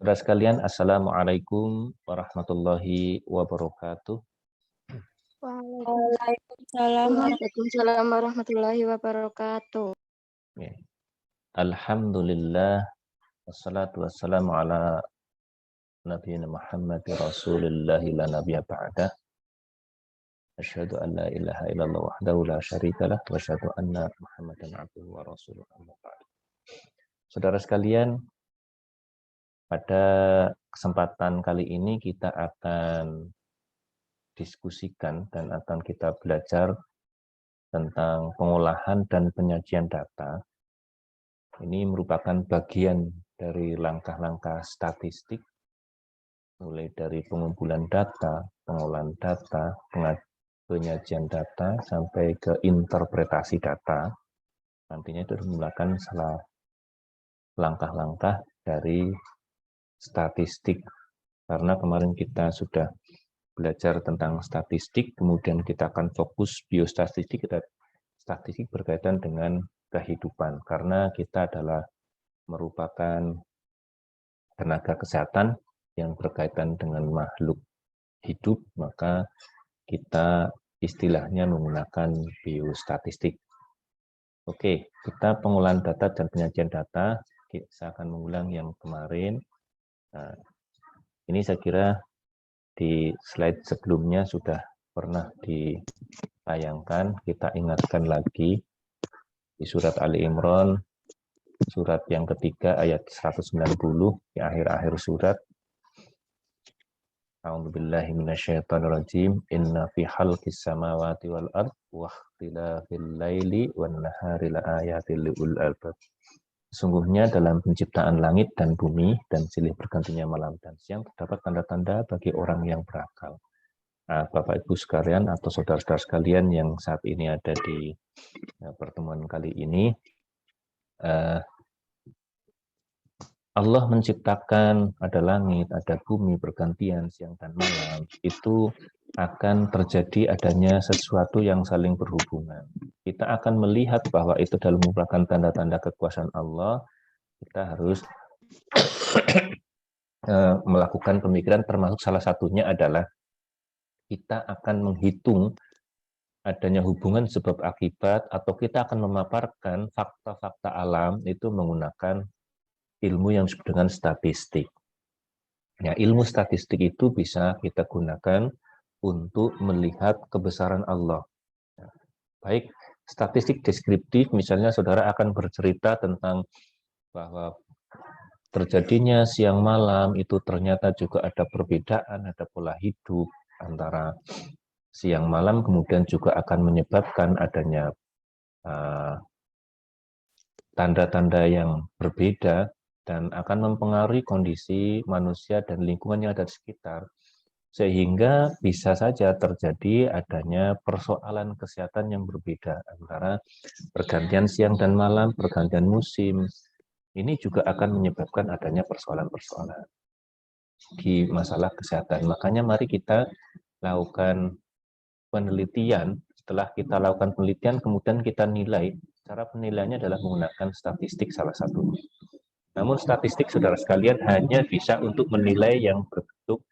Saudara sekalian, Assalamualaikum warahmatullahi wabarakatuh. Waalaikumsalam warahmatullahi wabarakatuh. Ya. Alhamdulillah, wassalatu wassalamu ala nabiyina Muhammad Rasulillahi la nabiyya ba'dah. Asyhadu an la ilaha illallah wahdahu la syarikalah wa asyhadu anna Muhammadan abduhu wa rasuluh. Amma ba'du. Saudara sekalian, pada kesempatan kali ini kita akan diskusikan dan akan kita belajar tentang pengolahan dan penyajian data. Ini merupakan bagian dari langkah-langkah statistik, mulai dari pengumpulan data, pengolahan data, penyajian data, sampai ke interpretasi data. Nantinya itu merupakan salah langkah-langkah dari statistik. Karena kemarin kita sudah belajar tentang statistik, kemudian kita akan fokus biostatistik, statistik berkaitan dengan kehidupan, karena kita adalah merupakan tenaga kesehatan yang berkaitan dengan makhluk hidup, maka kita istilahnya menggunakan biostatistik. Oke, kita pengolahan data dan penyajian data, saya akan mengulang yang kemarin. Nah, ini saya kira di slide sebelumnya sudah pernah ditayangkan, kita ingatkan lagi di surat Ali Imran, surat yang ketiga ayat 190, di akhir-akhir surat. A'udzubillahi minasyaitonirrajim. Inna fi khalqis samawati wal ard wa ikhtilafil laili wan nahari laayatil liul albab. Sesungguhnya dalam penciptaan langit dan bumi dan silih bergantinya malam dan siang terdapat tanda-tanda bagi orang yang berakal. Nah, Bapak Ibu sekalian atau saudara-saudara sekalian yang saat ini ada di pertemuan kali ini, Allah menciptakan ada langit, ada bumi, bergantian siang dan malam, itu akan terjadi adanya sesuatu yang saling berhubungan. Kita akan melihat bahwa itu dalam merupakan tanda-tanda kekuasaan Allah. Kita harus melakukan pemikiran, termasuk salah satunya adalah kita akan menghitung adanya hubungan sebab akibat, atau kita akan memaparkan fakta-fakta alam itu menggunakan ilmu yang disebut dengan statistik. Ya, ilmu statistik itu bisa kita gunakan untuk melihat kebesaran Allah. Ya, baik statistik deskriptif, misalnya saudara akan bercerita tentang bahwa terjadinya siang malam itu ternyata juga ada perbedaan, ada pola hidup antara siang malam, kemudian juga akan menyebabkan adanya tanda-tanda yang berbeda dan akan mempengaruhi kondisi manusia dan lingkungan yang ada di sekitar, sehingga bisa saja terjadi adanya persoalan kesehatan yang berbeda antara pergantian siang dan malam, pergantian musim. Ini juga akan menyebabkan adanya persoalan-persoalan di masalah kesehatan. Makanya mari kita lakukan penelitian. Setelah kita lakukan penelitian, kemudian kita nilai. Cara penilaiannya adalah menggunakan statistik salah satunya. Namun statistik, saudara sekalian, hanya bisa untuk menilai yang berbentuk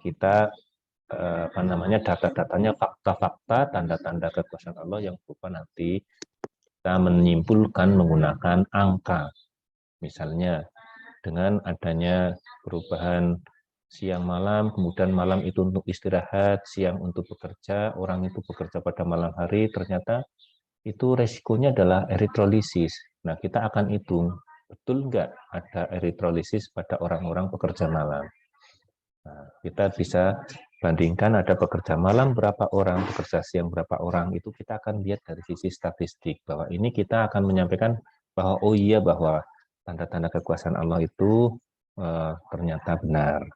kita data-datanya, fakta-fakta, tanda-tanda kekuasaan Allah yang berupa nanti kita menyimpulkan menggunakan angka. Misalnya dengan adanya perubahan siang malam, kemudian malam itu untuk istirahat, siang untuk bekerja, orang itu bekerja pada malam hari, ternyata itu resikonya adalah eritrolisis. Nah, kita akan hitung, betul nggak ada eritrolisis pada orang-orang pekerja malam. Nah, kita bisa bandingkan ada pekerja malam berapa orang, pekerja siang berapa orang, itu kita akan lihat dari sisi statistik, bahwa ini kita akan menyampaikan bahwa oh iya, bahwa tanda-tanda kekuasaan Allah itu ternyata benar.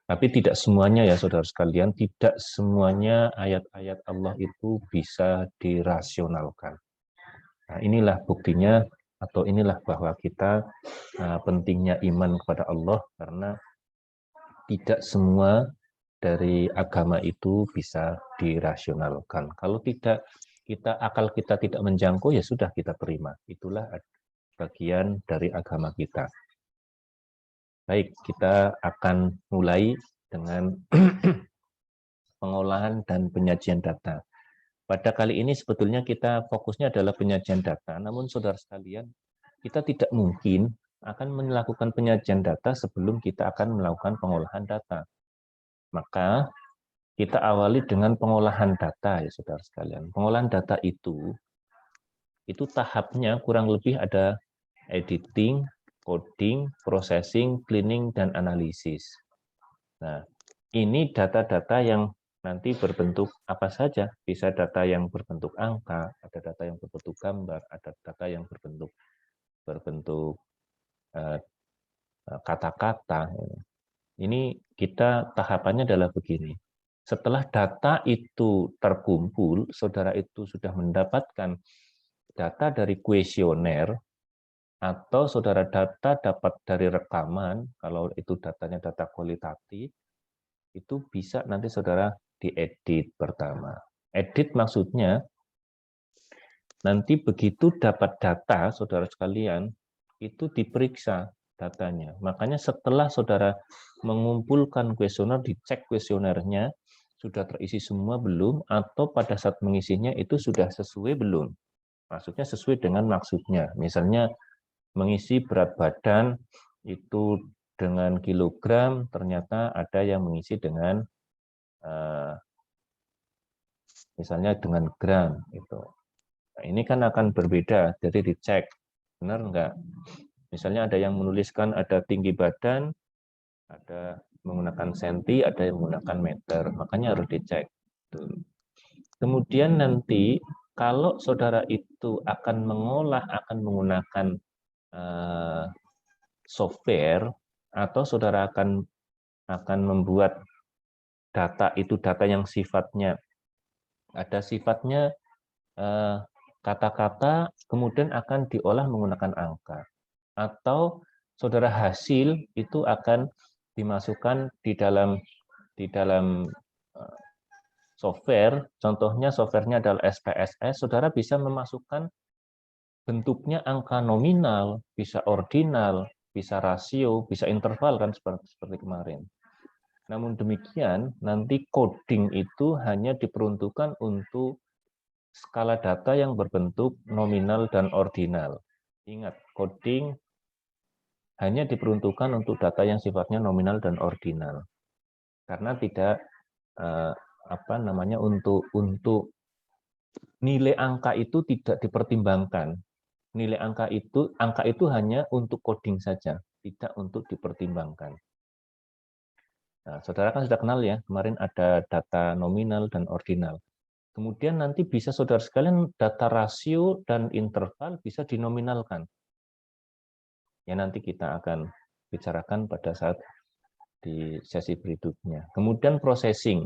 Tapi tidak semuanya ya saudara sekalian, tidak semuanya ayat-ayat Allah itu bisa dirasionalkan. Nah, inilah buktinya, atau inilah bahwa kita pentingnya iman kepada Allah, karena tidak semua dari agama itu bisa dirasionalkan. Kalau tidak, akal kita tidak menjangkau, ya sudah kita terima. Itulah bagian dari agama kita. Baik, kita akan mulai dengan pengolahan dan penyajian data. Pada kali ini sebetulnya kita fokusnya adalah penyajian data, namun saudara sekalian, kita tidak mungkin akan melakukan penyajian data sebelum kita akan melakukan pengolahan data. Maka kita awali dengan pengolahan data ya saudara sekalian. Pengolahan data itu tahapnya kurang lebih ada editing, coding, processing, cleaning, dan analisis. Nah, ini data-data yang nanti berbentuk apa saja. Bisa data yang berbentuk angka, ada data yang berbentuk gambar, ada data yang berbentuk kata-kata. Ini kita tahapannya adalah begini. Setelah data itu terkumpul, saudara itu sudah mendapatkan data dari kuesioner, atau saudara data dapat dari rekaman, kalau itu datanya data kualitatif, itu bisa nanti saudara diedit pertama. Edit maksudnya, nanti begitu dapat data, saudara sekalian, itu diperiksa datanya. Makanya setelah saudara mengumpulkan kuesioner, dicek kuesionernya, sudah terisi semua belum, atau pada saat mengisinya itu sudah sesuai belum. Maksudnya sesuai dengan maksudnya. Misalnya mengisi berat badan itu dengan kilogram, ternyata ada yang mengisi dengan misalnya dengan gram itu. Nah, ini kan akan berbeda, jadi dicek benar enggak. Misalnya ada yang menuliskan ada tinggi badan, ada menggunakan senti, ada yang menggunakan meter, makanya harus dicek. Kemudian nanti kalau saudara itu akan mengolah, akan menggunakan software, atau saudara akan membuat data itu data yang sifatnya ada sifatnya kata-kata, kemudian akan diolah menggunakan angka, atau saudara hasil itu akan dimasukkan di dalam software. Contohnya softwarenya adalah SPSS. Saudara bisa memasukkan bentuknya angka nominal, bisa ordinal, bisa rasio, bisa interval kan seperti kemarin. Namun demikian, nanti coding itu hanya diperuntukkan untuk skala data yang berbentuk nominal dan ordinal. Ingat, coding hanya diperuntukkan untuk data yang sifatnya nominal dan ordinal. Karena tidak untuk nilai angka itu tidak dipertimbangkan. Nilai angka itu hanya untuk coding saja, tidak untuk dipertimbangkan. Nah, saudara kan sudah kenal ya, kemarin ada data nominal dan ordinal. Kemudian nanti bisa saudara sekalian data rasio dan interval bisa dinominalkan. Ya nanti kita akan bicarakan pada saat di sesi berikutnya. Kemudian processing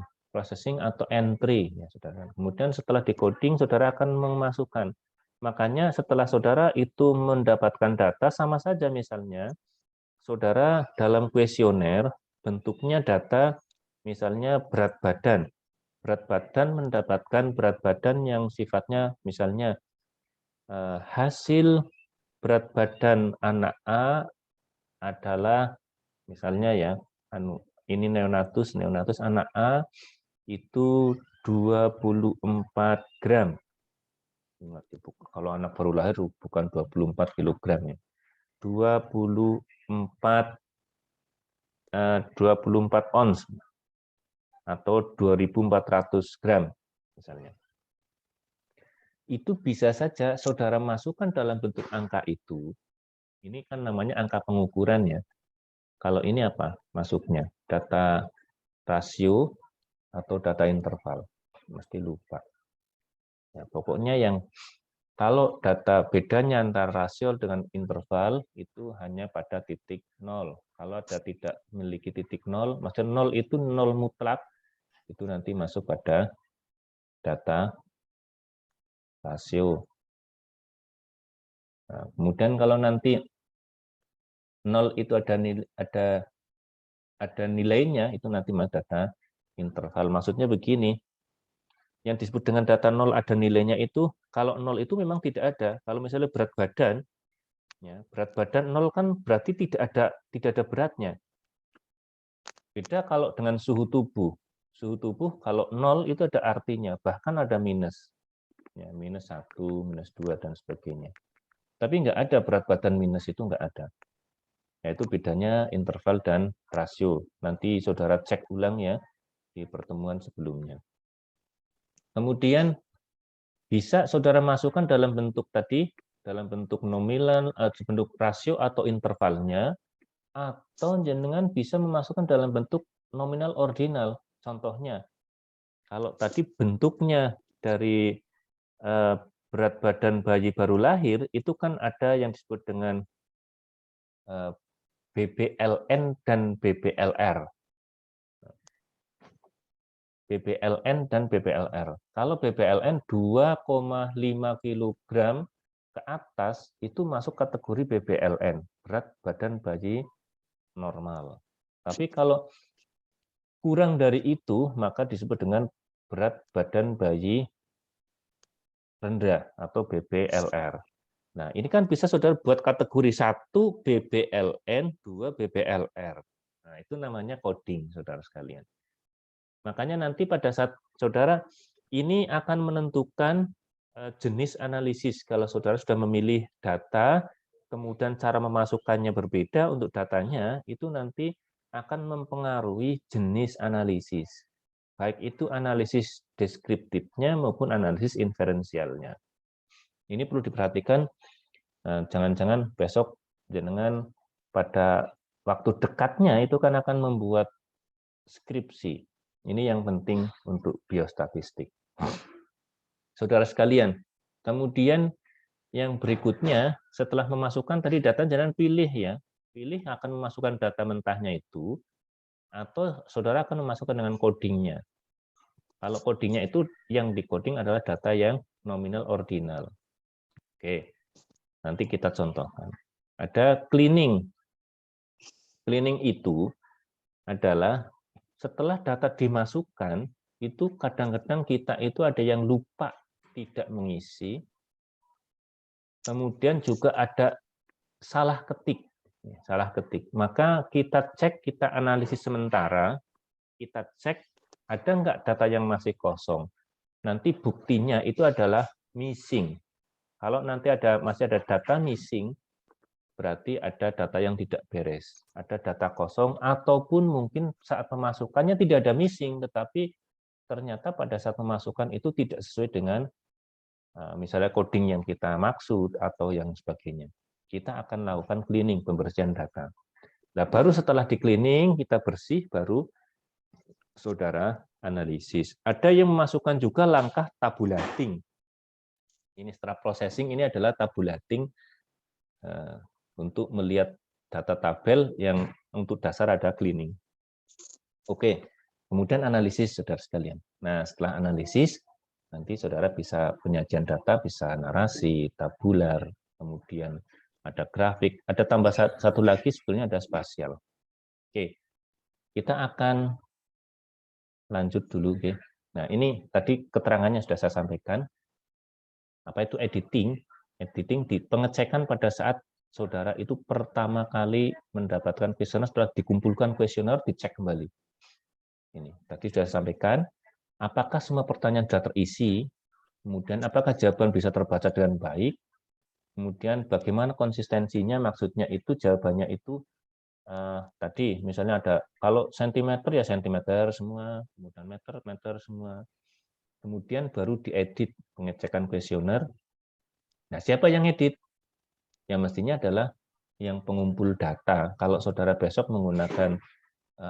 atau entry ya saudara. Kemudian setelah decoding saudara akan memasukkan. Makanya setelah saudara itu mendapatkan data sama saja, misalnya saudara dalam kuesioner bentuknya data misalnya berat badan. Berat badan mendapatkan berat badan yang sifatnya misalnya hasil berat badan anak A adalah misalnya ya, ini neonatus anak A itu 24 gram. Kalau anak baru lahir bukan 24 kilogram ya. 24 ons atau 2.400 gram misalnya. Itu bisa saja saudara masukkan dalam bentuk angka itu. Ini kan namanya angka pengukuran ya. Kalau ini apa masuknya? Data rasio atau data interval. Mesti lupa. Ya, pokoknya yang kalau data bedanya antara rasio dengan interval itu hanya pada titik 0. Kalau ada tidak memiliki titik 0, maksudnya 0 itu 0 mutlak, itu nanti masuk pada data rasio. Nah, kemudian kalau nanti 0 itu ada nilainya, itu nanti masuk data interval. Maksudnya begini, yang disebut dengan data 0 ada nilainya itu, kalau 0 itu memang tidak ada. Kalau misalnya berat badan, Ya, berat badan 0 kan berarti tidak ada beratnya. Beda kalau dengan suhu tubuh. Suhu tubuh kalau 0 itu ada artinya, bahkan ada minus. Ya, minus 1, minus 2, dan sebagainya. Tapi nggak ada berat badan minus itu nggak ada. Yaitu bedanya interval dan rasio. Nanti saudara cek ulang ya di pertemuan sebelumnya. Kemudian bisa saudara masukkan dalam bentuk tadi, dalam bentuk nominal, bentuk rasio atau intervalnya, atau jenengan bisa memasukkan dalam bentuk nominal ordinal. Contohnya, kalau tadi bentuknya dari berat badan bayi baru lahir, itu kan ada yang disebut dengan BBLN dan BBLR. BBLN dan BBLR. Kalau BBLN 2,5 kg ke atas itu masuk kategori BBLN, berat badan bayi normal. Tapi kalau kurang dari itu, maka disebut dengan berat badan bayi rendah atau BBLR. Nah, ini kan bisa saudara buat kategori 1 BBLN, 2 BBLR. Nah, itu namanya coding, saudara sekalian. Makanya nanti pada saat saudara ini akan menentukan jenis analisis. Kalau saudara sudah memilih data, kemudian cara memasukkannya berbeda untuk datanya, itu nanti akan mempengaruhi jenis analisis. Baik itu analisis deskriptifnya maupun analisis inferensialnya. Ini perlu diperhatikan, jangan-jangan besok jenengan pada waktu dekatnya itu kan akan membuat skripsi. Ini yang penting untuk biostatistik. Saudara sekalian, kemudian yang berikutnya, setelah memasukkan tadi data, jangan pilih ya. Pilih akan memasukkan data mentahnya itu, atau saudara akan memasukkan dengan codingnya. Kalau codingnya itu, yang di-coding adalah data yang nominal ordinal. Oke, nanti kita contohkan. Ada cleaning. Cleaning itu adalah setelah data dimasukkan, itu kadang-kadang kita itu ada yang lupa tidak mengisi, kemudian juga ada salah ketik. Maka kita cek, kita analisis sementara, kita cek ada nggak data yang masih kosong. Nanti buktinya itu adalah missing. Kalau nanti masih ada data missing, berarti ada data yang tidak beres, ada data kosong, ataupun mungkin saat pemasukannya tidak ada missing, tetapi ternyata pada saat pemasukan itu tidak sesuai dengan misalnya coding yang kita maksud atau yang sebagainya. Kita akan lakukan cleaning, pembersihan data. Nah, baru setelah di cleaning, kita bersih, baru saudara analisis. Ada yang memasukkan juga langkah tabulating. Ini setelah processing, ini adalah tabulating untuk melihat data tabel yang untuk dasar ada cleaning. Oke, kemudian analisis, saudara sekalian. Nah, setelah analisis, nanti saudara bisa penyajian data, bisa narasi, tabular, kemudian ada grafik, ada tambah satu lagi sebetulnya ada spasial. Oke, kita akan lanjut dulu. Oke. Nah, ini tadi keterangannya sudah saya sampaikan. Apa itu editing? Editing di pengecekan pada saat saudara itu pertama kali mendapatkan kuesioner, setelah dikumpulkan kuesioner, dicek kembali. Ini tadi sudah saya sampaikan, apakah semua pertanyaan sudah terisi, kemudian apakah jawaban bisa terbaca dengan baik, kemudian bagaimana konsistensinya, maksudnya itu jawabannya itu tadi misalnya ada, kalau sentimeter ya sentimeter semua, kemudian meter semua, kemudian baru diedit pengecekan kuesioner. Nah, siapa yang edit? Yang mestinya adalah yang pengumpul data. Kalau saudara besok menggunakan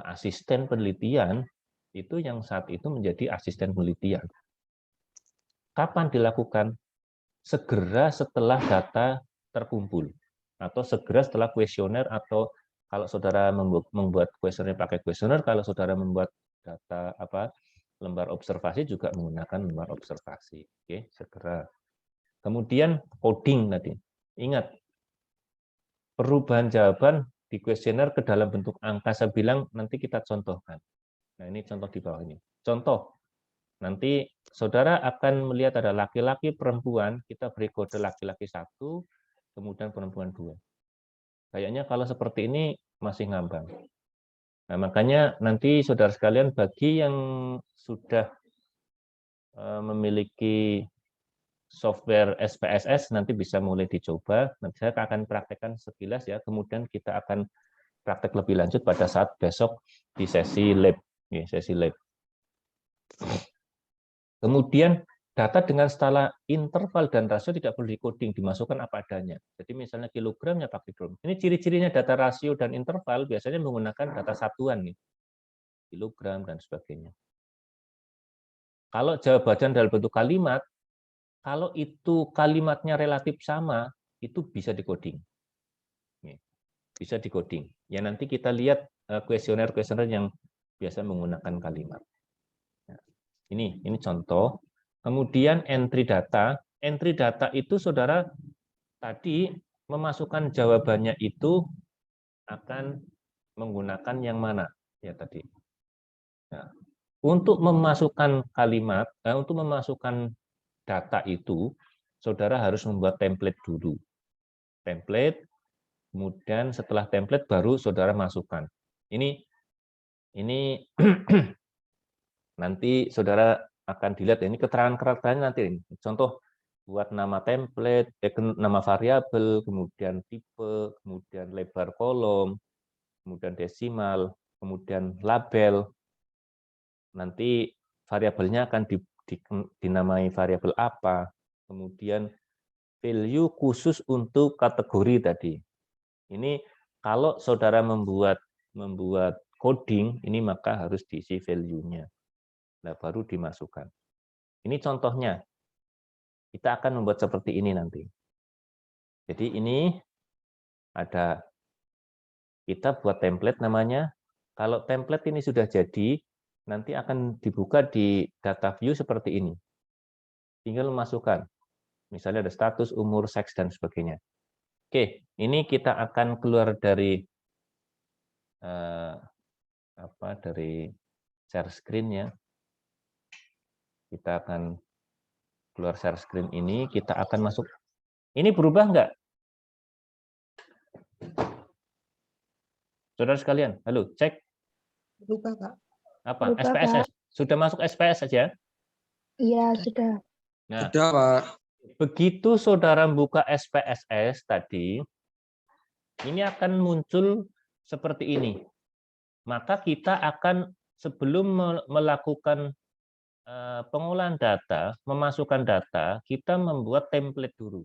asisten penelitian, itu yang saat itu menjadi asisten penelitian. Kapan dilakukan? Segera setelah data terkumpul, atau segera setelah kuesioner, atau kalau saudara membuat kuesioner pakai kuesioner, kalau saudara membuat data lembar observasi juga menggunakan lembar observasi. Oke, segera. Kemudian coding tadi. Ingat, perubahan jawaban di kuesioner ke dalam bentuk angka, saya bilang nanti kita contohkan. Nah, ini contoh di bawah ini. Contoh, nanti saudara akan melihat ada laki-laki, perempuan, kita beri kode laki-laki 1, kemudian perempuan 2. Kayaknya kalau seperti ini masih ngambang. Nah, makanya nanti saudara sekalian, bagi yang sudah memiliki software SPSS nanti bisa mulai dicoba. Nanti saya akan praktekkan sekilas ya, kemudian kita akan praktek lebih lanjut pada saat besok di sesi lab. Sesi lab. Kemudian data dengan skala interval dan rasio tidak perlu di-coding, dimasukkan apa adanya. Jadi misalnya kilogramnya pakai kilogram. Ini ciri-cirinya data rasio dan interval biasanya menggunakan data satuan nih. Kilogram dan sebagainya. Kalau jawaban dalam bentuk kalimat, kalau itu kalimatnya relatif sama, itu bisa di-coding. Bisa di-coding. Ya nanti kita lihat kuesioner-kuesioner yang biasa menggunakan kalimat. Ini contoh. Kemudian entry data. Entry data itu saudara tadi memasukkan jawabannya itu akan menggunakan yang mana? Ya tadi. Nah, untuk memasukkan kalimat, untuk memasukkan data itu, saudara harus membuat template dulu. Template, kemudian setelah template baru saudara masukkan. Ini nanti saudara akan dilihat ini keterangan-keterangannya nanti. Contoh buat nama template, nama variabel, kemudian tipe, kemudian lebar kolom, kemudian desimal, kemudian label. Nanti variabelnya akan dinamai variabel apa, kemudian value khusus untuk kategori tadi. Ini kalau saudara membuat coding, ini maka harus diisi value-nya. Nah, baru dimasukkan. Ini contohnya. Kita akan membuat seperti ini nanti. Jadi ini ada, kita buat template namanya. Kalau template ini sudah jadi, nanti akan dibuka di data view seperti ini. Tinggal memasukkan. Misalnya ada status, umur, seks, dan sebagainya. Oke, ini kita akan keluar dari dari share screen ya. Kita akan keluar share screen ini, kita akan masuk. Ini berubah nggak? Saudara sekalian, halo, cek. Berubah, Pak. Apa? Berubah, SPSS. Pak. Sudah masuk SPS saja? Iya, sudah. Nah, sudah, Pak. begitu saudara buka SPSS tadi, ini akan muncul seperti ini. Maka kita akan sebelum melakukan pengolahan data, memasukkan data, kita membuat template dulu.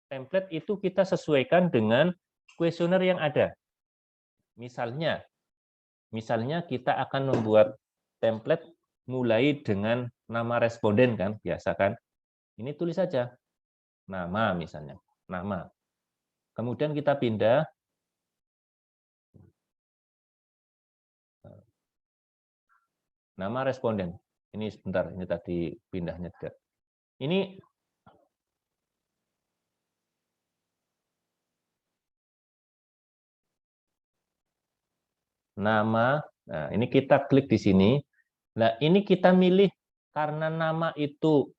Template itu kita sesuaikan dengan kuesioner yang ada. Misalnya kita akan membuat template mulai dengan nama responden kan, biasa kan. Ini tulis saja nama misalnya, nama. Kemudian kita pindah nama responden. Ini sebentar, ini tadi pindahnya tidak. Ini nama. Nah, ini kita klik di sini. Nah, ini kita milih karena nama itu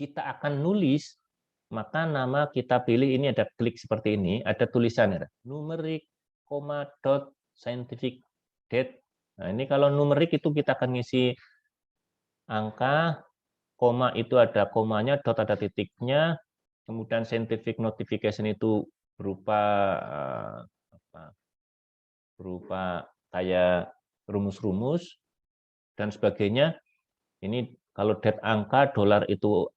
kita akan nulis, maka nama kita pilih ini ada klik seperti ini, ada tulisannya, numerik, koma, dot, scientific, date. Nah, ini kalau numerik itu kita akan ngisi angka, koma itu ada komanya, dot ada titiknya, kemudian scientific notification itu berupa kayak rumus-rumus dan sebagainya. Ini kalau date angka, dolar itu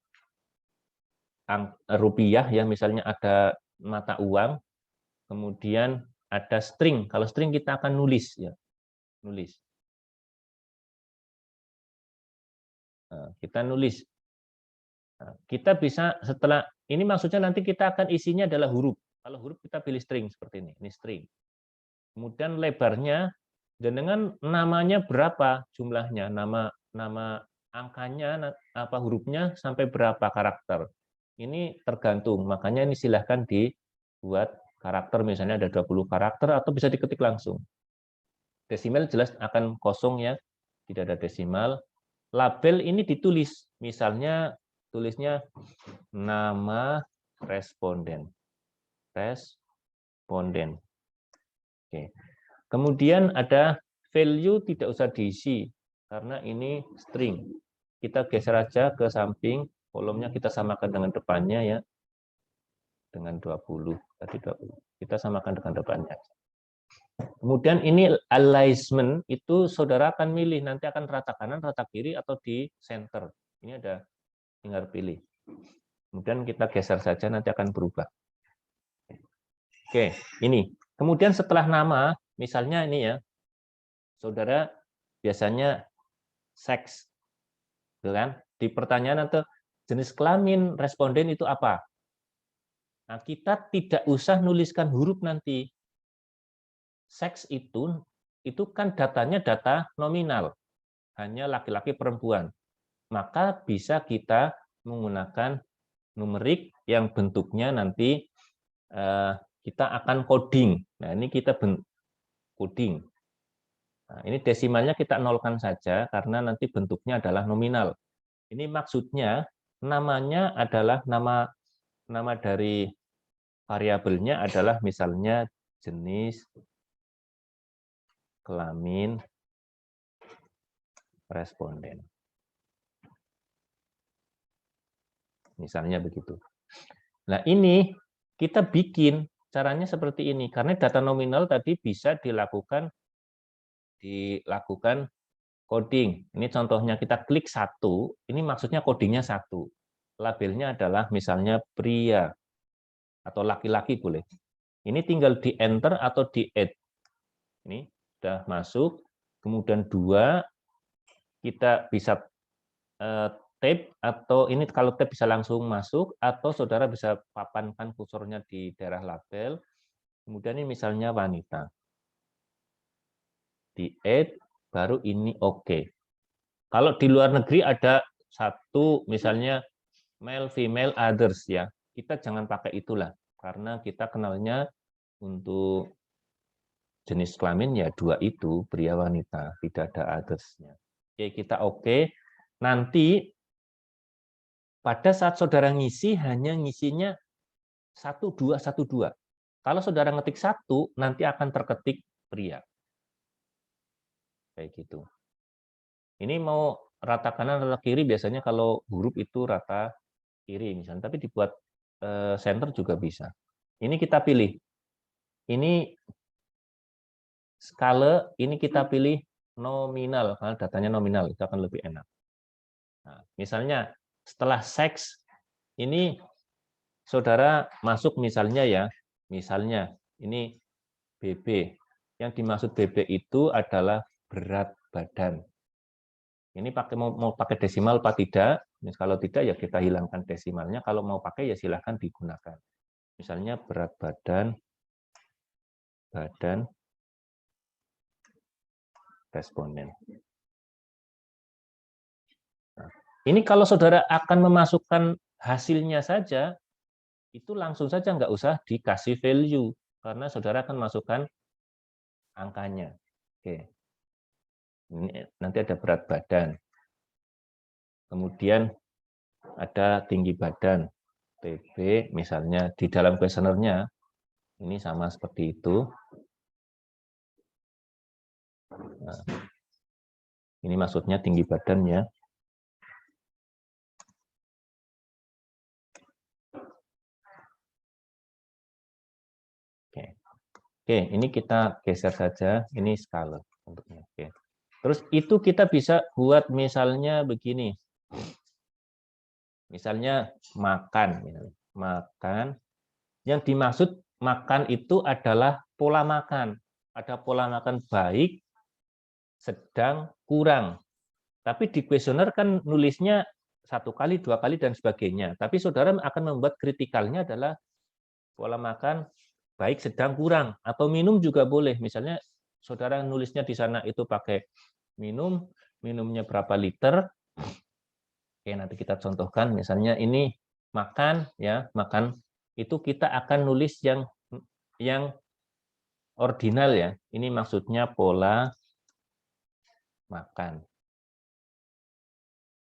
rupiah ya, misalnya ada mata uang, kemudian ada string. Kalau string kita akan nulis ya, nulis. Nah, kita nulis. Nah, kita bisa setelah ini maksudnya nanti kita akan isinya adalah huruf. Kalau huruf kita pilih string seperti ini string. Kemudian lebarnya dan dengan namanya berapa jumlahnya, nama angkanya apa hurufnya sampai berapa karakter. Ini tergantung, makanya ini silahkan dibuat karakter, misalnya ada 20 karakter atau bisa diketik langsung. Desimal jelas akan kosong ya, tidak ada desimal. Label ini ditulis, misalnya tulisnya nama responden. responden. Oke. Kemudian ada value tidak usah diisi karena ini string. Kita geser aja ke samping, kolomnya kita samakan dengan depannya ya. Dengan 20, tadi 20. Kita samakan dengan depannya. Kemudian ini alignment itu saudara akan milih nanti akan rata kanan, rata kiri atau di center. Ini ada tinggal pilih. Kemudian kita geser saja nanti akan berubah. Oke, ini. Kemudian setelah nama, misalnya ini ya, saudara biasanya seks, kan? Di pertanyaan atau jenis kelamin responden itu apa? Nah, kita tidak usah nuliskan huruf nanti. Seks itu kan datanya data nominal, hanya laki-laki perempuan. Maka bisa kita menggunakan numerik yang bentuknya nanti kita akan coding. Nah, ini kita coding. Nah, ini desimalnya kita nolkan saja karena nanti bentuknya adalah nominal. Ini maksudnya namanya adalah nama dari variabelnya adalah misalnya jenis kelamin responden. Misalnya begitu. Nah, ini kita bikin caranya seperti ini karena data nominal tadi bisa dilakukan coding. Ini contohnya kita klik 1, ini maksudnya codingnya 1. Labelnya adalah misalnya pria atau laki-laki boleh. Ini tinggal di enter atau di add. Ini sudah masuk. Kemudian 2 kita bisa tab atau ini kalau tab bisa langsung masuk atau saudara bisa papankan kursornya di daerah label. Kemudian ini misalnya wanita. Di add baru ini oke. Kalau di luar negeri ada satu misalnya male, female, others ya. Kita jangan pakai itulah karena kita kenalnya untuk jenis kelamin ya 2 itu, pria wanita, tidak ada others-nya. Oke, kita oke. Nanti pada saat saudara ngisi hanya ngisinya 1 2 1 2. Kalau saudara ngetik 1 nanti akan terketik pria. Kayak gitu. Ini mau rata kanan rata kiri biasanya kalau huruf itu rata kiri misalnya, tapi dibuat center juga bisa. Ini kita pilih. Ini skala, ini kita pilih nominal karena datanya nominal itu akan lebih enak. Nah, misalnya setelah seks ini saudara masuk misalnya ya, misalnya ini BB. Yang dimaksud BB itu adalah berat badan. Ini mau pakai desimal apa tidak? Kalau tidak ya kita hilangkan desimalnya. Kalau mau pakai ya silahkan digunakan. Misalnya berat badan responden. Nah, ini kalau saudara akan memasukkan hasilnya saja, itu langsung saja nggak usah dikasih value karena saudara akan masukkan angkanya. Oke. Ini nanti ada berat badan. Kemudian ada tinggi badan, TB, misalnya di dalam kuesionernya, ini sama seperti itu. Nah, ini maksudnya tinggi badannya. Oke, ini kita geser saja, ini skala bentuknya. Oke. Terus itu kita bisa buat misalnya begini. Misalnya makan. Makan. Yang dimaksud makan itu adalah pola makan. Ada pola makan baik, sedang, kurang. Tapi di kuesioner kan nulisnya 1 kali, 2 kali, dan sebagainya. Tapi saudara akan membuat kritikalnya adalah pola makan baik, sedang, kurang. Atau minum juga boleh. Misalnya saudara nulisnya di sana itu pakai minumnya berapa liter. Oke, nanti kita contohkan. Misalnya ini makan, ya makan. Itu kita akan nulis yang ordinal ya. Ini maksudnya pola makan.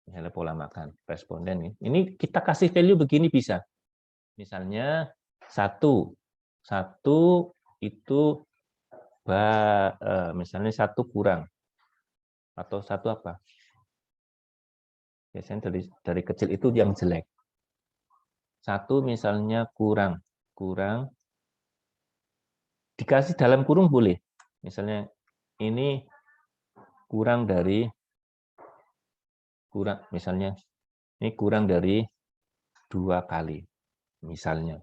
Misalnya pola makan, responden. Ini kita kasih value begini bisa. Misalnya 1, 1 itu misalnya 1 kurang atau 1 apa? Biasanya dari kecil itu yang jelek. 1 misalnya kurang dikasih dalam kurung boleh. Misalnya ini misalnya ini kurang dari 2 kali misalnya.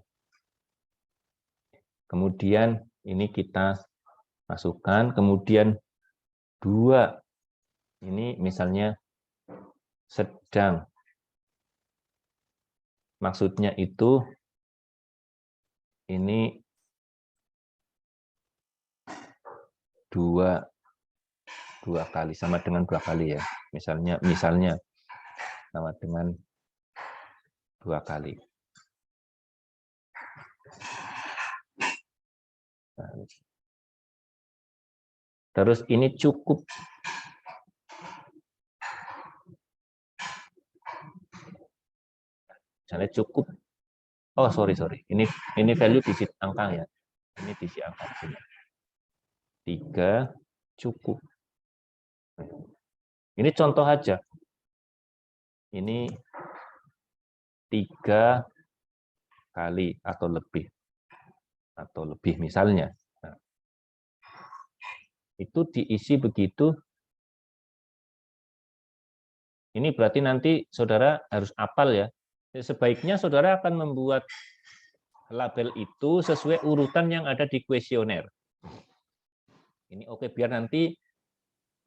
Kemudian ini kita masukkan, kemudian 2 ini misalnya sedang. Maksudnya itu ini 2 kali sama dengan 2 kali ya. Misalnya sama dengan 2 kali. Terus ini cukup. Misalnya cukup. Oh, sorry. Ini value digit angka ya. Ini digit angka sini. 3 cukup. Ini contoh aja. Ini 3 kali atau lebih misalnya. Nah, itu diisi begitu. Ini berarti nanti saudara harus hafal ya. Sebaiknya saudara akan membuat label itu sesuai urutan yang ada di kuesioner. Ini oke, biar nanti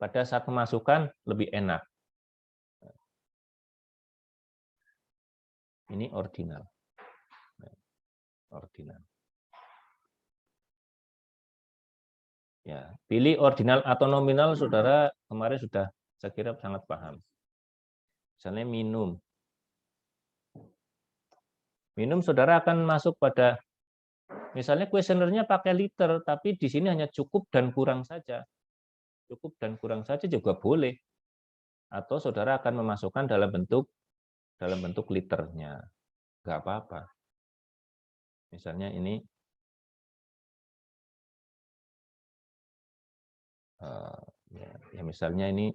pada saat pemasukan lebih enak. Ini ordinal. Ya, pilih ordinal atau nominal, saudara kemarin sudah saya kira sangat paham. Misalnya minum. Minum saudara akan masuk pada, misalnya kuesionernya pakai liter, tapi di sini hanya cukup dan kurang saja. Cukup dan kurang saja juga boleh. Atau saudara akan memasukkan dalam bentuk liternya. Nggak apa-apa. Misalnya ini ya misalnya ini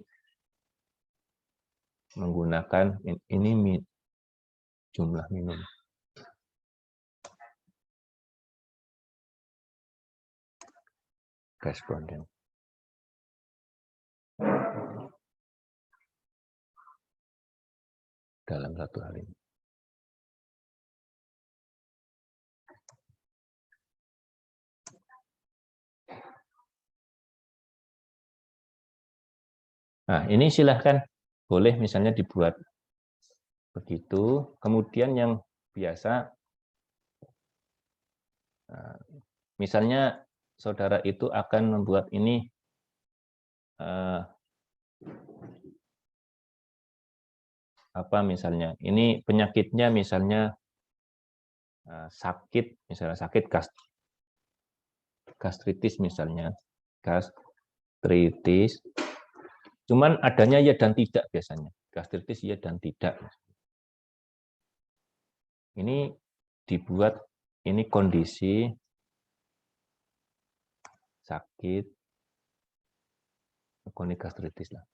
menggunakan ini jumlah minum. Responden. Dalam 1 hari. Nah, ini silahkan boleh misalnya dibuat begitu. Kemudian yang biasa, misalnya saudara itu akan membuat ini apa misalnya? Ini penyakitnya misalnya sakit, misalnya sakit gastritis misalnya, gastritis. Cuman adanya ya dan tidak biasanya. Gastritis ya dan tidak. Ini dibuat, ini kondisi sakit, kondisi gastritis lah.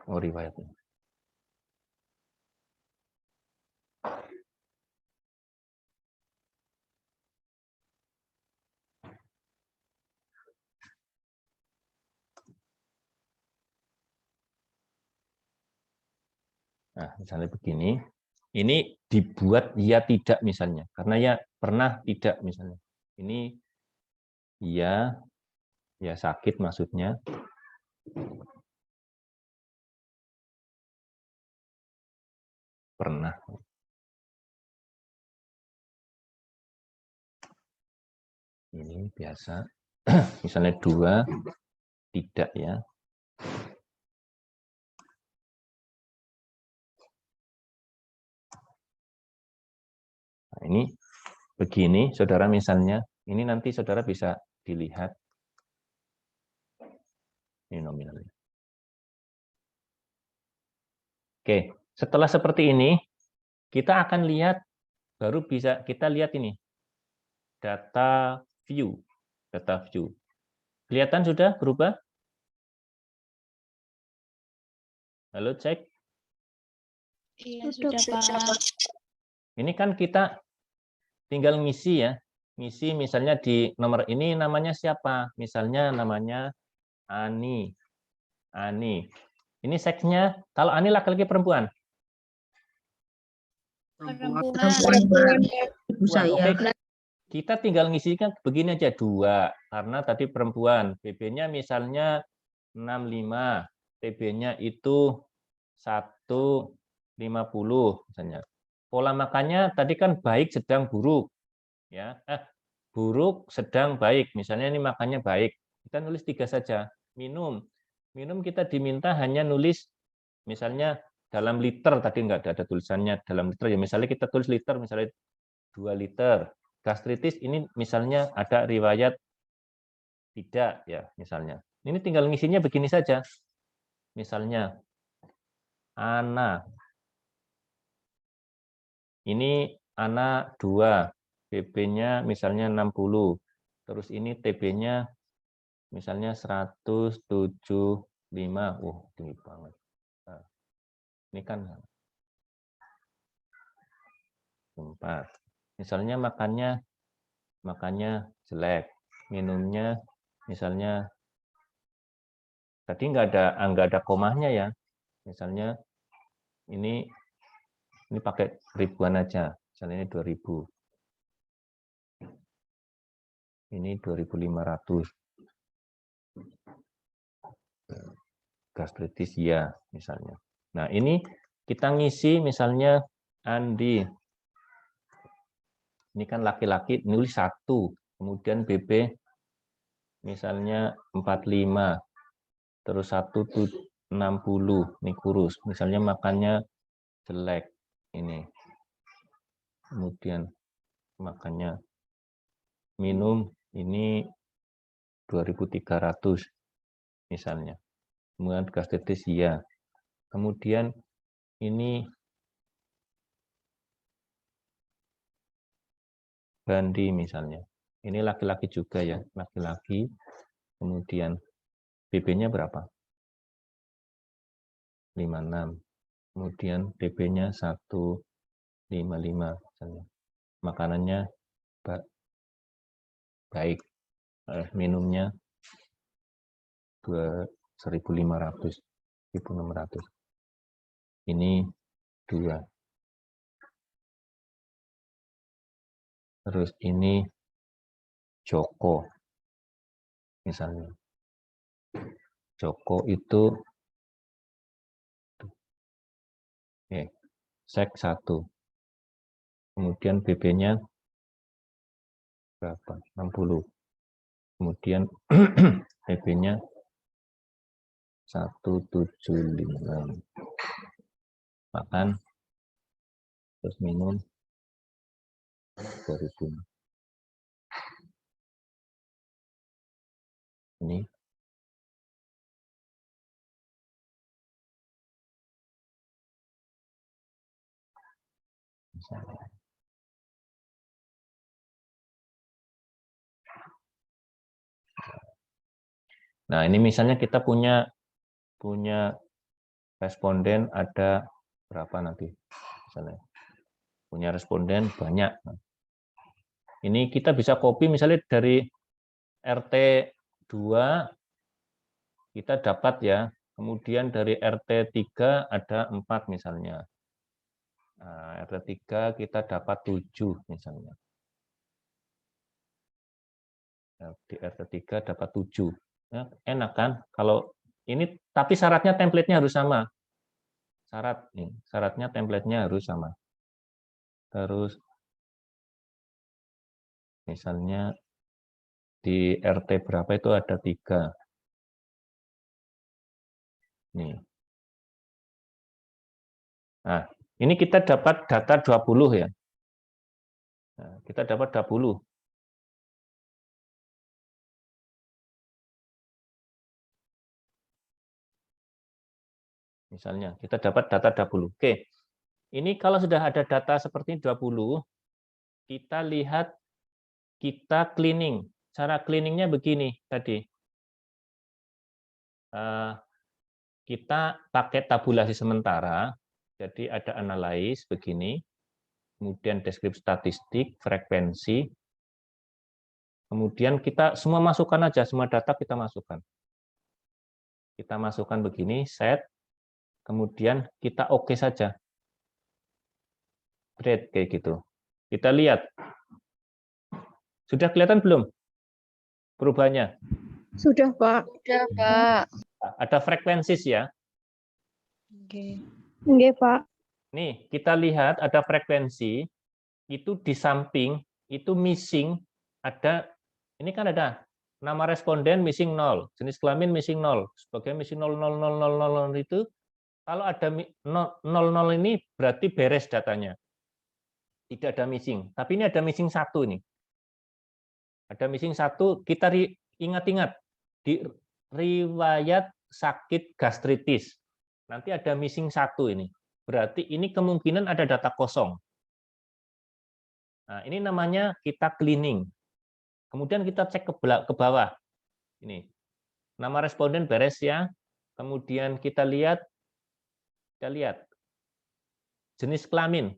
Oh, riwayatnya. Nah, misalnya begini, ini dibuat ya tidak misalnya, karena ya pernah tidak misalnya. Ini ya sakit maksudnya. Pernah. Ini biasa. Misalnya 2, tidak ya. Nah, ini begini, saudara misalnya, ini nanti saudara bisa dilihat. Ini nominalnya. Oke, setelah seperti ini, kita akan lihat, baru bisa kita lihat ini, data view. Data view. Kelihatan sudah berubah? Halo, cek. Iya, sudah Pak. Ini kan kita tinggal ngisi ya. Ngisi misalnya di nomor ini namanya siapa? Misalnya namanya Ani. Ani. Ini seksnya, kalau Ani laki-laki perempuan? Perempuan. Oke, kita tinggal ngisikan begini aja 2, karena tadi perempuan. BB-nya misalnya 65, TB-nya itu 150 misalnya. Pola makannya tadi kan baik, sedang, buruk. Ya, buruk, sedang, baik. Misalnya ini makannya baik. Kita nulis 3 saja. Minum. Minum kita diminta hanya nulis misalnya dalam liter, tadi nggak ada tulisannya dalam liter ya. Misalnya kita tulis liter, misalnya 2 liter. Gastritis ini misalnya ada riwayat tidak ya misalnya. Ini tinggal ngisinya begini saja. Misalnya Ana. Ini Ana 2, BB-nya misalnya 60. Terus ini TB-nya misalnya 175. Tinggi banget. Nah, ini kan 4. Misalnya makannya jelek, minumnya misalnya tadi nggak ada komanya ya. Misalnya ini pakai ribuan aja. Misalnya ini 2000. Ini 2500. Gastritis ya misalnya. Nah, ini kita ngisi misalnya Andi. Ini kan laki-laki nulis 1, kemudian BB misalnya 45, terus 160, ini kurus. Misalnya makannya jelek ini. Kemudian makannya minum ini 2300 misalnya. Kemudian gastritis ya. Kemudian ini Bandi misalnya. Ini laki-laki juga ya, laki-laki. Kemudian BB-nya berapa? 56. Kemudian DB-nya 155 misalnya. Makanannya baik. Minumnya 1500, 1600. Ini 2. Terus ini Joko. Misalnya. Joko itu seks 1. Kemudian BB-nya berapa? 60. Kemudian BB-nya 175. Makan terus minum 2000. Ini misalnya. Nah, ini misalnya kita punya responden ada berapa nanti? Misalnya punya responden banyak. Ini kita bisa copy misalnya dari RT 2 kita dapat ya. Kemudian dari RT 3 ada 4 misalnya. Nah, RT 3 kita dapat 7 misalnya. Di RT 3 dapat 7. Ya, enak kan? Kalau ini tapi syaratnya template-nya harus sama. Syaratnya template-nya harus sama. Terus misalnya di RT berapa itu ada 3. Nih. Nah, ini kita dapat data 20 ya. Nah, kita dapat 20. Misalnya, kita dapat data 20. Oke, ini kalau sudah ada data seperti 20, kita lihat, kita cleaning. Cara cleaningnya begini tadi. Kita pakai tabulasi sementara, jadi ada analyze begini, kemudian deskripsi statistik, frekuensi, kemudian kita semua masukkan aja, semua data kita masukkan. Kita masukkan begini, set, kemudian kita oke saja. Grade kayak gitu. Kita lihat. Sudah kelihatan belum perubahannya? Sudah, Pak. Sudah, Pak. Ada frekuensi ya. Oke. Nggih, Pak. Nih, kita lihat ada frekuensi, itu di samping, itu missing, ada, ini kan ada nama responden missing 0, jenis kelamin missing 0, sebagai missing 0,00000 itu, kalau ada 00 ini berarti beres datanya. Tidak ada missing, tapi ini ada missing 1 ini. Ada missing 1, kita ingat-ingat, di riwayat sakit gastritis, nanti ada missing 1 ini. Berarti ini kemungkinan ada data kosong. Nah, ini namanya kita cleaning. Kemudian kita cek ke bawah. Ini. Nama responden beres ya. Kemudian kita lihat jenis kelamin.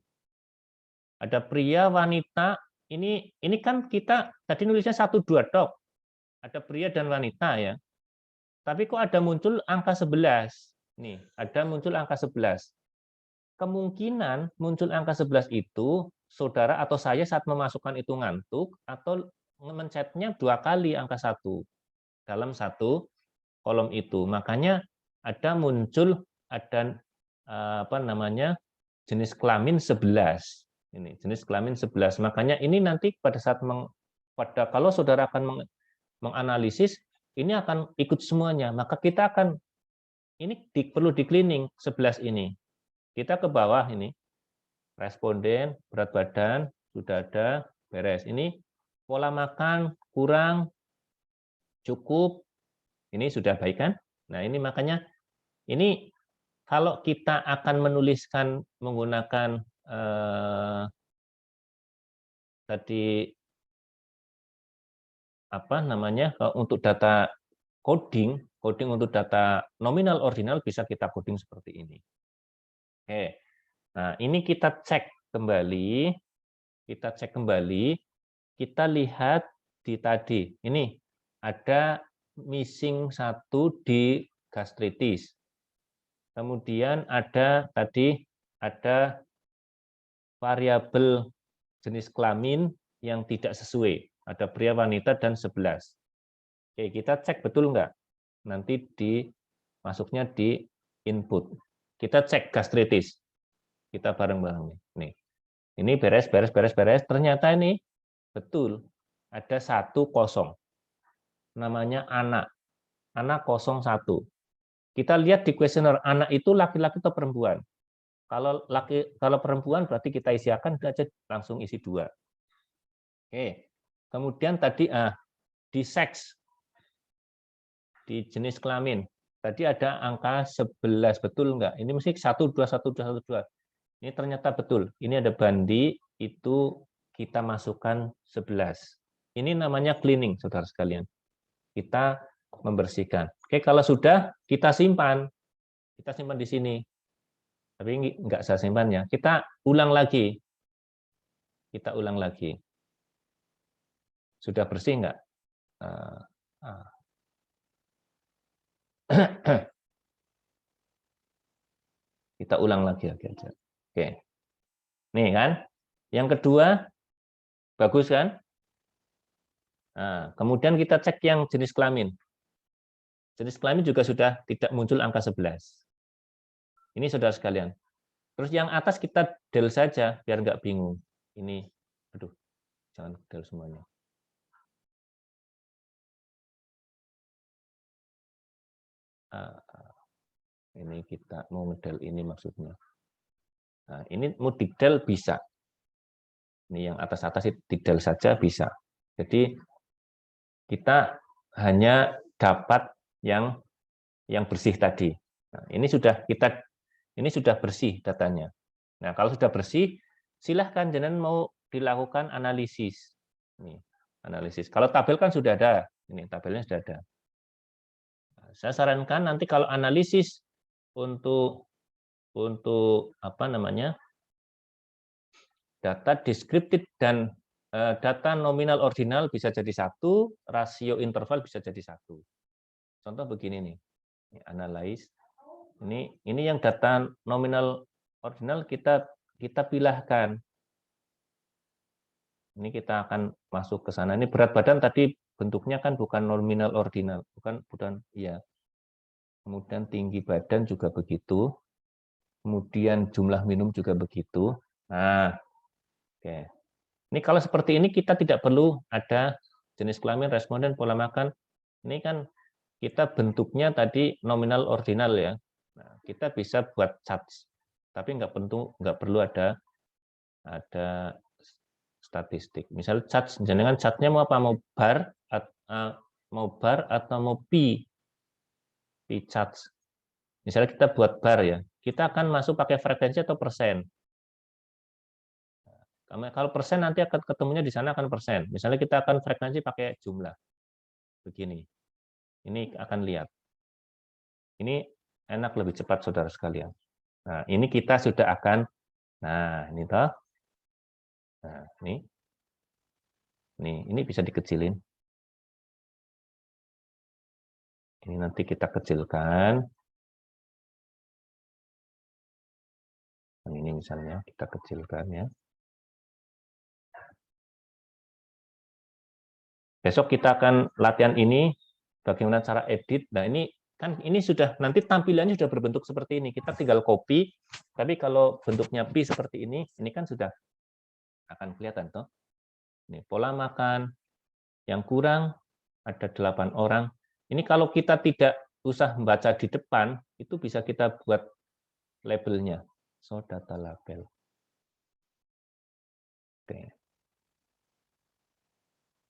Ada pria, wanita. Ini kan kita tadi nulisnya 1 2 tok. Ada pria dan wanita ya. Tapi kok ada muncul angka 11. Nih, ada muncul angka 11. Kemungkinan muncul angka 11 itu saudara atau saya saat memasukkan itu ngantuk atau mencetnya 2 kali angka 1 dalam 1 kolom itu. Makanya ada muncul jenis kelamin 11. Ini jenis kelamin 11. Makanya ini nanti pada saat kalau saudara akan menganalisis, ini akan ikut semuanya. Maka kita akan perlu di cleaning 11 ini. Kita ke bawah ini, responden, berat badan, sudah ada, beres. Ini pola makan, kurang, cukup, ini sudah baik kan? Nah ini makanya, ini kalau kita akan menuliskan menggunakan tadi, untuk data coding untuk data nominal ordinal bisa kita coding seperti ini. Oke, nah ini kita cek kembali, kita lihat di tadi, ini ada missing 1 di gastritis, kemudian ada variabel jenis kelamin yang tidak sesuai, ada pria, wanita, dan 11. Oke, kita cek betul nggak? Nanti masuknya di input. Kita cek gastritis. Kita bareng-bareng nih. Ini beres. Ternyata ini betul. Ada 1 kosong. Namanya anak. Anak 01. Kita lihat di kuesioner, anak itu laki-laki atau perempuan. Kalau perempuan berarti kita isiakan aja langsung isi 2. Oke. Kemudian tadi di seks, di jenis kelamin. Tadi ada angka 11, betul enggak? Ini mesti 1, 2, 1, 2, 1, 2. Ini ternyata betul. Ini ada bandi, itu kita masukkan 11. Ini namanya cleaning, saudara sekalian. Kita membersihkan. Oke, kalau sudah, kita simpan. Kita simpan di sini. Tapi enggak saya simpan ya. Kita ulang lagi. Sudah bersih enggak? Kita ulang lagi aja. Oke. Nih kan. Yang kedua, bagus kan? Nah, kemudian kita cek yang jenis kelamin. Jenis kelamin juga sudah tidak muncul angka 11. Ini saudara sekalian. Terus yang atas kita del saja, biar nggak bingung. Ini, aduh, jangan del semuanya. Ini kita mau ngedel ini maksudnya. Nah, ini mau didel bisa. Ini yang atas-atas itu didel saja bisa. Jadi kita hanya dapat yang bersih tadi. Nah, ini sudah bersih datanya. Nah, kalau sudah bersih, silahkan jenengan mau dilakukan analisis. Nih, analisis. Kalau tabel kan sudah ada. Ini tabelnya sudah ada. Nah, saya sarankan nanti kalau analisis untuk apa namanya? Data deskriptif dan data nominal ordinal bisa jadi satu, rasio interval bisa jadi satu. Contoh begini nih, analyze. Ini yang data nominal ordinal kita pilahkan. Ini kita akan masuk ke sana. Ini berat badan tadi bentuknya kan bukan nominal ordinal, bukan iya. Kemudian tinggi badan juga begitu. Kemudian jumlah minum juga begitu. Nah, oke. Ini kalau seperti ini kita tidak perlu ada jenis kelamin, responden, pola makan. Ini kan kita bentuknya tadi nominal ordinal ya. Nah, kita bisa buat charts, tapi nggak perlu ada statistik. Misal charts, jenengan chartnya mau apa? Mau bar atau mau pi charts. Misalnya kita buat bar ya, kita akan masuk pakai frekuensi atau persen. Kalau persen nanti akan ketemunya di sana akan persen. Misalnya kita akan frekuensi pakai jumlah. Begini. Ini akan lihat. Ini enak lebih cepat saudara sekalian. Nah, ini kita sudah akan, nah ini toh. Nah, ini bisa dikecilin. Ini nanti kita kecilkan. Ini misalnya kita kecilkan ya. Besok kita akan latihan ini, bagaimana cara edit. Nah, ini sudah, nanti tampilannya sudah berbentuk seperti ini. Kita tinggal copy, tapi kalau bentuknya pi seperti ini kan sudah akan kelihatan toh. Ini pola makan, yang kurang ada 8 orang. Ini kalau kita tidak usah membaca di depan, itu bisa kita buat labelnya. So, data label. Oke.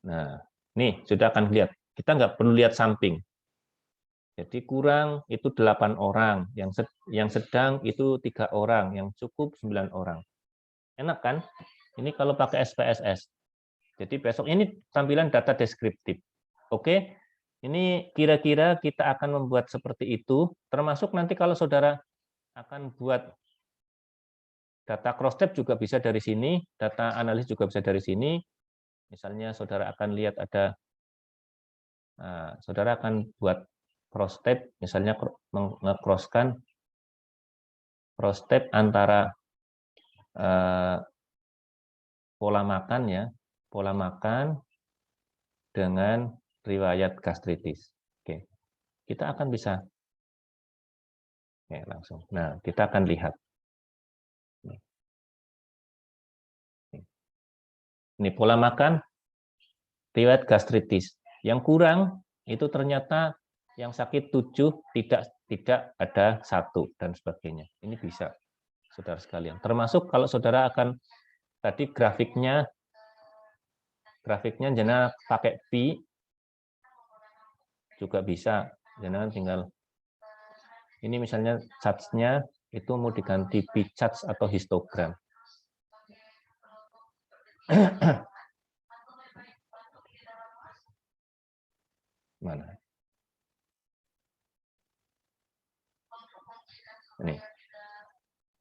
Nah, nih sudah akan lihat. Kita nggak perlu lihat samping. Jadi kurang itu 8 orang, yang sedang itu 3 orang, yang cukup 9 orang. Enak kan? Ini kalau pakai SPSS. Jadi besok ini tampilan data deskriptif. Oke, ini kira-kira kita akan membuat seperti itu, termasuk nanti kalau saudara akan buat data cross-tab juga bisa dari sini, data analis juga bisa dari sini. Misalnya saudara akan lihat ada, saudara akan buat cross-tab, misalnya nge-crosskan cross-tab antara pola makan ya, pola makan dengan riwayat gastritis. Oke, kita akan bisa langsung. Nah, kita akan lihat. Ini pola makan riwayat gastritis. Yang kurang itu ternyata yang sakit 7 tidak ada 1 dan sebagainya. Ini bisa saudara sekalian. Termasuk kalau saudara akan tadi grafiknya jangan pakai pi juga bisa. Jangan tinggal ini misalnya charts-nya itu mau diganti pi charts atau histogram. Mana?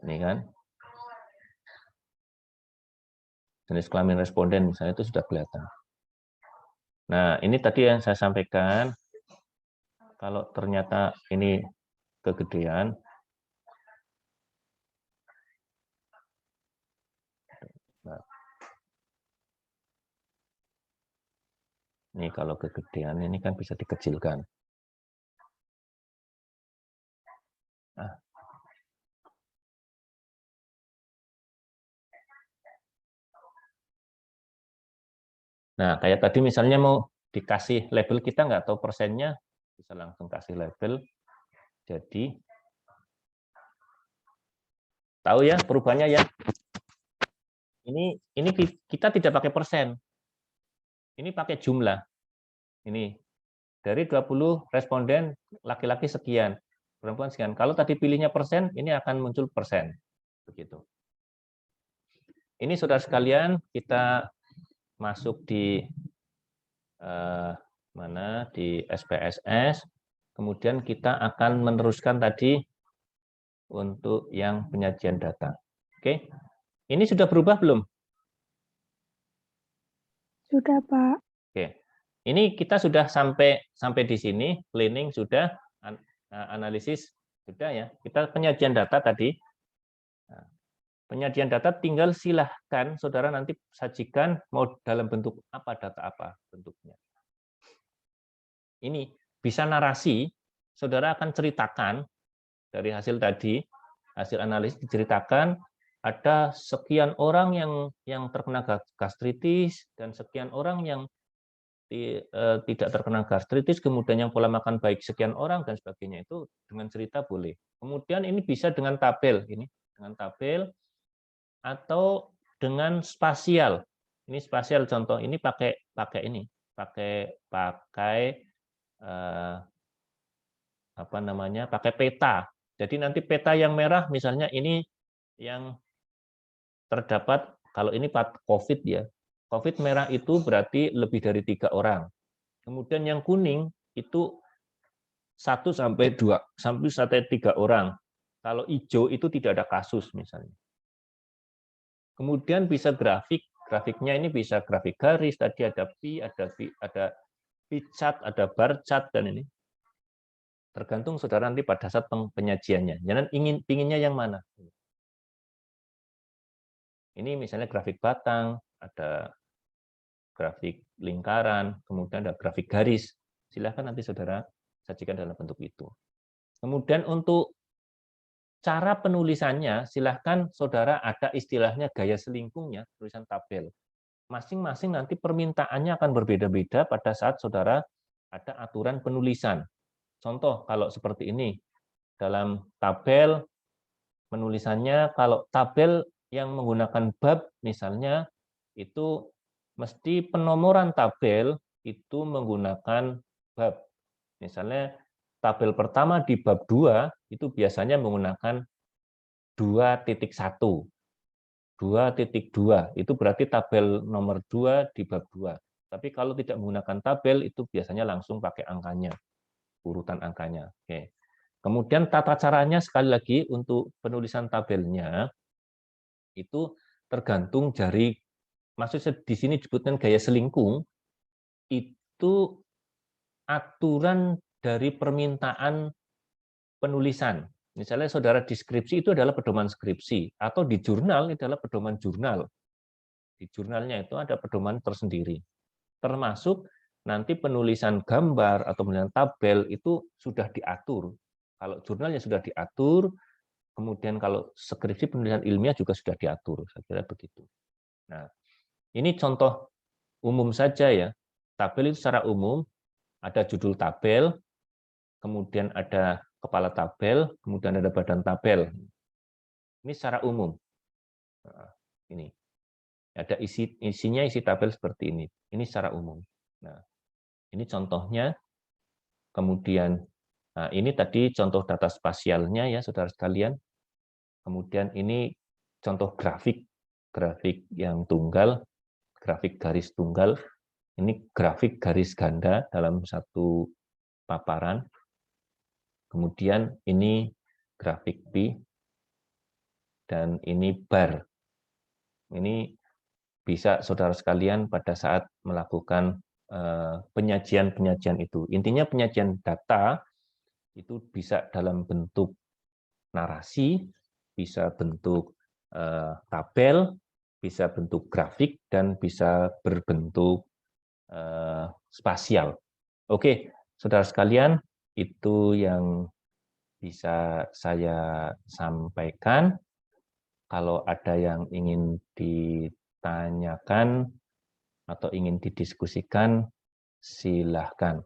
Ini kan jenis kelamin responden misalnya itu sudah kelihatan. Nah, ini tadi yang saya sampaikan. Kalau ternyata ini kegedean, ini kalau kegedean ini kan bisa dikecilkan. Nah, kayak tadi misalnya mau dikasih label, kita nggak tahu persennya, bisa langsung kasih label. Jadi, tahu ya perubahannya ya. Ini kita tidak pakai persen. Ini pakai jumlah. Ini dari 20 responden laki-laki sekian, perempuan sekian. Kalau tadi pilihnya persen, ini akan muncul persen. Begitu. Ini saudara sekalian, kita masuk di mana di SPSS. Kemudian kita akan meneruskan tadi untuk yang penyajian data. Oke. Ini sudah berubah belum? Sudah, Pak. Oke. Ini kita sudah sampai di sini, planning sudah, analisis sudah ya. Kita penyajian data tadi. Nah, penyajian data tinggal silahkan saudara nanti sajikan mau dalam bentuk apa, data apa bentuknya. Ini bisa narasi, saudara akan ceritakan dari hasil tadi, hasil analisis diceritakan ada sekian orang yang terkena gastritis dan sekian orang yang tidak terkena gastritis, kemudian yang pola makan baik sekian orang dan sebagainya, itu dengan cerita boleh. Kemudian ini bisa dengan tabel, ini dengan tabel atau dengan spasial. Ini spasial contoh, ini pakai ini, pakai apa namanya, pakai peta. Jadi nanti peta yang merah misalnya ini yang terdapat, kalau ini COVID ya, COVID merah itu berarti lebih dari 3 orang. Kemudian yang kuning itu 1 sampai 2 sampai 3 orang. Kalau hijau itu tidak ada kasus misalnya. Kemudian bisa grafik, grafiknya ini bisa grafik garis, tadi ada pie chart, ada bar chart, dan ini tergantung saudara nanti pada saat penyajiannya. Jangan pinginnya yang mana. Ini misalnya grafik batang, ada grafik lingkaran, kemudian ada grafik garis. Silahkan nanti saudara sajikan dalam bentuk itu. Kemudian untuk cara penulisannya, silahkan saudara ada istilahnya gaya selingkungnya, tulisan tabel. Masing-masing nanti permintaannya akan berbeda-beda pada saat saudara ada aturan penulisan. Contoh, kalau seperti ini, dalam tabel penulisannya, kalau tabel yang menggunakan bab, misalnya, itu mesti penomoran tabel itu menggunakan bab. Misalnya, tabel pertama di bab 2, itu biasanya menggunakan 2.1. 2.2, itu berarti tabel nomor 2 di bab 2. Tapi kalau tidak menggunakan tabel, itu biasanya langsung pakai angkanya, urutan angkanya. Oke. Kemudian tata caranya sekali lagi untuk penulisan tabelnya itu tergantung dari, maksudnya di sini disebutkan gaya selingkung, itu aturan dari permintaan penulisan. Misalnya saudara di skripsi itu adalah pedoman skripsi, atau di jurnal itu adalah pedoman jurnal. Di jurnalnya itu ada pedoman tersendiri. Termasuk nanti penulisan gambar atau penulisan tabel itu sudah diatur. Kalau jurnalnya sudah diatur, kemudian kalau skripsi penulisan ilmiah juga sudah diatur, saya kira begitu. Nah, ini contoh umum saja ya. Tabel itu secara umum ada judul tabel, kemudian ada kepala tabel, kemudian ada badan tabel. Ini secara umum. Nah, ini ada isinya, isi tabel seperti ini. Ini secara umum. Nah, ini contohnya. Kemudian, nah ini tadi contoh data spasialnya ya, saudara sekalian. Kemudian ini contoh grafik yang tunggal, grafik garis tunggal. Ini grafik garis ganda dalam satu paparan. Kemudian ini grafik pi, dan ini bar. Ini bisa saudara sekalian pada saat melakukan penyajian itu. Intinya penyajian data itu bisa dalam bentuk narasi, bisa bentuk tabel, bisa bentuk grafik, dan bisa berbentuk spasial. Oke, saudara sekalian, itu yang bisa saya sampaikan. Kalau ada yang ingin ditanyakan atau ingin didiskusikan, silahkan.